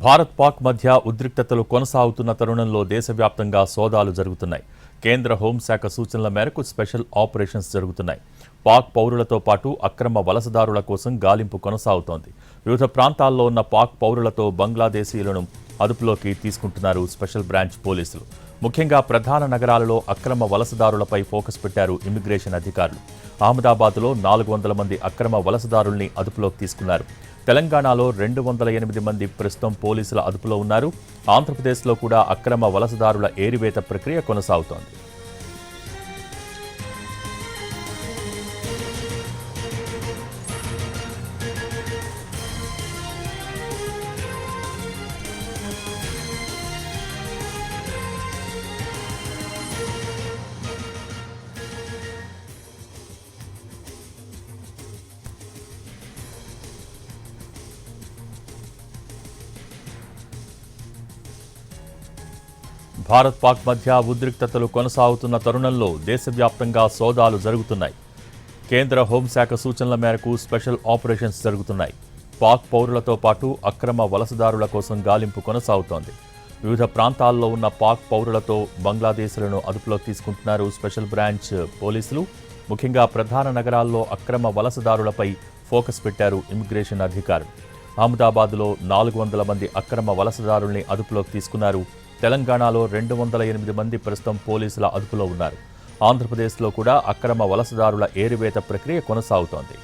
భారత్ పాక్ మధ్య ఉద్రిక్తతలు కొనసాగుతున్న తరుణంలో దేశవ్యాప్తంగా సోదాలు జరుగుతున్నాయి. కేంద్ర హోంశాఖ సూచనల మేరకు స్పెషల్ ఆపరేషన్స్ జరుగుతున్నాయి. పాక్ పౌరులతో పాటు అక్రమ వలసదారుల కోసం గాలింపు కొనసాగుతోంది. వివిధ ప్రాంతాల్లో ఉన్న పాక్ పౌరులతో బంగ్లాదేశీయులను అదుపులోకి తీసుకుంటున్నారు స్పెషల్ బ్రాంచ్ పోలీసులు. ముఖ్యంగా ప్రధాన నగరాలలో అక్రమ వలసదారులపై ఫోకస్ పెట్టారు ఇమిగ్రేషన్ అధికారులు. అహ్మదాబాద్లో 400 మంది అక్రమ వలసదారుల్ని అదుపులోకి తీసుకున్నారు. తెలంగాణలో 208 మంది ప్రస్తుతం పోలీసుల అదుపులో ఉన్నారు. ఆంధ్రప్రదేశ్లో కూడా అక్రమ వలసదారుల ఏరివేత ప్రక్రియ కొనసాగుతోంది. భారత్ పాక్ మధ్య ఉద్రిక్తతలు కొనసాగుతున్న తరుణంలో దేశవ్యాప్తంగా సోదాలు జరుగుతున్నాయి. కేంద్ర హోంశాఖ సూచనల మేరకు స్పెషల్ ఆపరేషన్స్ జరుగుతున్నాయి. పాక్ పౌరులతో పాటు అక్రమ వలసదారుల కోసం గాలింపు కొనసాగుతోంది. వివిధ ప్రాంతాల్లో ఉన్న పాక్ పౌరులతో బంగ్లాదేశీయులను అదుపులోకి తీసుకుంటున్నారు స్పెషల్ బ్రాంచ్ పోలీసులు. ముఖ్యంగా ప్రధాన నగరాల్లో అక్రమ వలసదారులపై ఫోకస్ పెట్టారు ఇమిగ్రేషన్ అధికారులు. అహ్మదాబాద్లో 400 మంది అక్రమ వలసదారుల్ని అదుపులోకి తీసుకున్నారు. తెలంగాణలో 208 మంది ప్రస్తుతం పోలీసుల అదుపులో ఉన్నారు. ఆంధ్రప్రదేశ్లో కూడా అక్రమ వలసదారుల ఏరివేత ప్రక్రియ కొనసాగుతోంది.